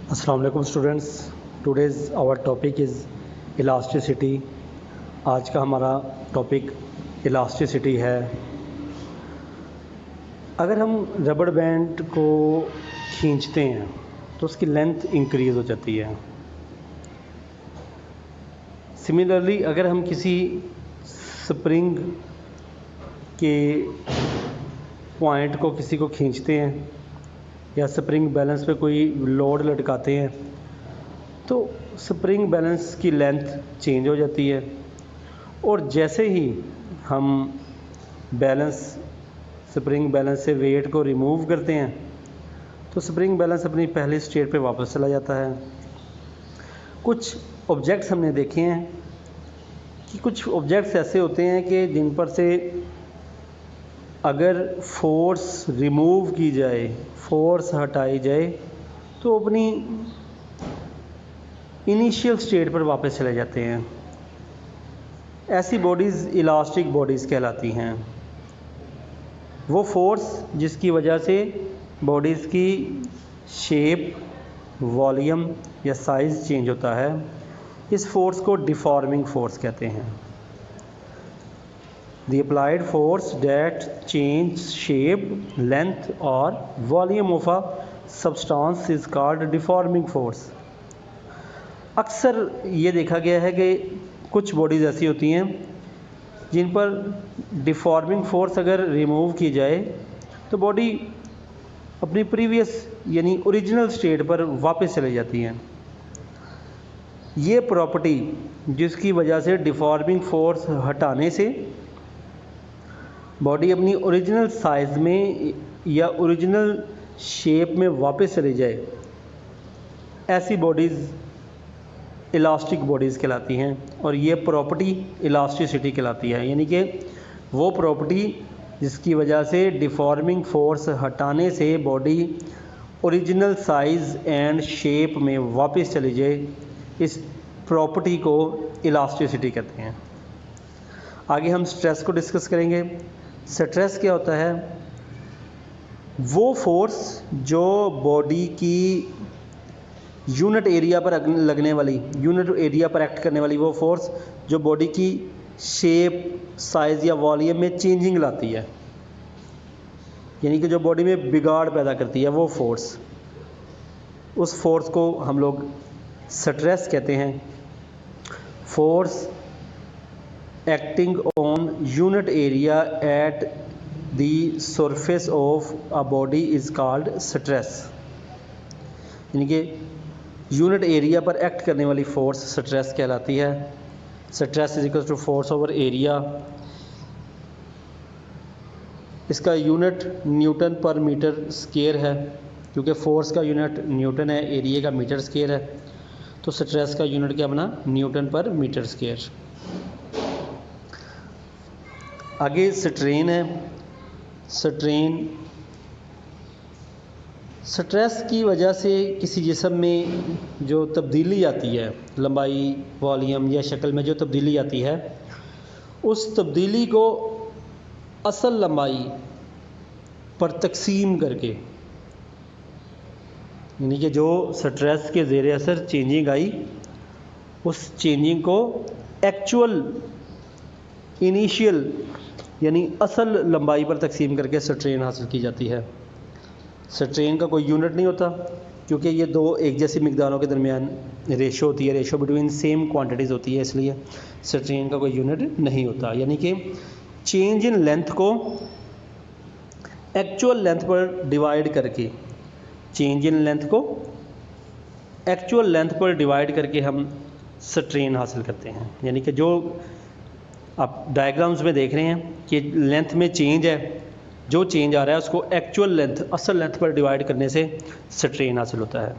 अस्सलाम वालेकुम students, today's our topic is elasticity. आज का हमारा टॉपिक इलास्टिसिटी है। अगर हम रबड़ बैंड को खींचते हैं तो उसकी लेंथ इंक्रीज़ हो जाती है। सिमिलरली अगर हम किसी स्प्रिंग के पॉइंट को किसी को खींचते हैं या स्प्रिंग बैलेंस पे कोई लोड लटकाते हैं तो स्प्रिंग बैलेंस की लेंथ चेंज हो जाती है, और जैसे ही हम स्प्रिंग बैलेंस से वेट को रिमूव करते हैं तो स्प्रिंग बैलेंस अपनी पहली स्टेट पे वापस चला जाता है। कुछ ऑब्जेक्ट्स हमने देखे हैं कि कुछ ऑब्जेक्ट्स ऐसे होते हैं कि जिन पर से अगर फोर्स रिमूव की जाए, फोर्स हटाई जाए तो अपनी इनिशियल स्टेट पर वापस चले जाते हैं। ऐसी बॉडीज़ इलास्टिक बॉडीज़ कहलाती हैं। वो फोर्स जिसकी वजह से बॉडीज़ की शेप, वॉल्यूम या साइज़ चेंज होता है, इस फोर्स को डिफॉर्मिंग फोर्स कहते हैं। The applied force that change shape, length or volume of a substance is called deforming force। अक्सर ये देखा गया है कि कुछ बॉडीज़ ऐसी होती हैं जिन पर डिफॉर्मिंग फोर्स अगर रिमूव की जाए तो बॉडी अपनी प्रीवियस यानी ओरिजिनल स्टेट पर वापस चली जाती हैं। ये प्रॉपर्टी जिसकी वजह से डिफॉर्मिंग फोर्स हटाने से बॉडी अपनी ओरिजिनल साइज़ में या ओरिजिनल शेप में वापस चली जाए, ऐसी बॉडीज़ इलास्टिक बॉडीज़ कहलाती हैं। और ये प्रॉपर्टी इलास्टिसिटी कहलाती है, यानी कि वो प्रॉपर्टी जिसकी वजह से डिफॉर्मिंग फोर्स हटाने से body original size and shape में वापस चली जाए, इस प्रॉपर्टी को इलास्टिसिटी कहते हैं। आगे हम स्ट्रेस को डिस्कस करेंगे। स्ट्रेस क्या होता है? वो फोर्स जो बॉडी की यूनिट एरिया पर लगने वाली, यूनिट एरिया पर एक्ट करने वाली वो फोर्स जो बॉडी की शेप, साइज़ या वॉल्यूम में चेंजिंग लाती है, यानी कि जो बॉडी में बिगाड़ पैदा करती है, वो फोर्स, उस फोर्स को हम लोग स्ट्रेस कहते हैं। Force acting on unit area at the surface of a body is called stress। यानी कि यूनिट एरिया पर एक्ट करने वाली फोर्स स्ट्रेस कहलाती है। Stress is equal to force over area. इसका यूनिट न्यूटन पर मीटर स्क्वायर है, क्योंकि फोर्स का यूनिट न्यूटन है, एरिया का मीटर स्क्वायर है, तो स्ट्रेस का यूनिट क्या बना? न्यूटन पर मीटर स्क्वायर। आगे स्ट्रेन है। स्ट्रेस की वजह से किसी जिस्म में जो तब्दीली आती है, लंबाई, वॉल्यूम या शक्ल में जो तब्दीली आती है, उस तब्दीली को असल लंबाई पर तकसीम करके, यानी कि जो स्ट्रेस के ज़ेर असर चेंजिंग आई, उस चेंजिंग को एक्चुअल इनिशियल यानी असल लंबाई पर तकसीम करके स्ट्रेन हासिल की जाती है। स्ट्रेन का कोई यूनिट नहीं होता, क्योंकि ये दो एक जैसी मिकदारों के दरमियान रेशो होती है, रेशो बिटवीन सेम क्वांटिटीज़ होती है, इसलिए स्ट्रेन का कोई यूनिट नहीं होता। यानी कि चेंज इन लेंथ को एक्चुअल लेंथ पर डिवाइड करके, चेंज इन लेंथ को एक्चुअल लेंथ पर डिवाइड करके हम स्ट्रेन हासिल करते हैं। यानी कि जो आप डायग्राम्स में देख रहे हैं कि लेंथ में चेंज है, जो चेंज आ रहा है उसको एक्चुअल लेंथ, असल लेंथ पर डिवाइड करने से स्ट्रेन हासिल होता है।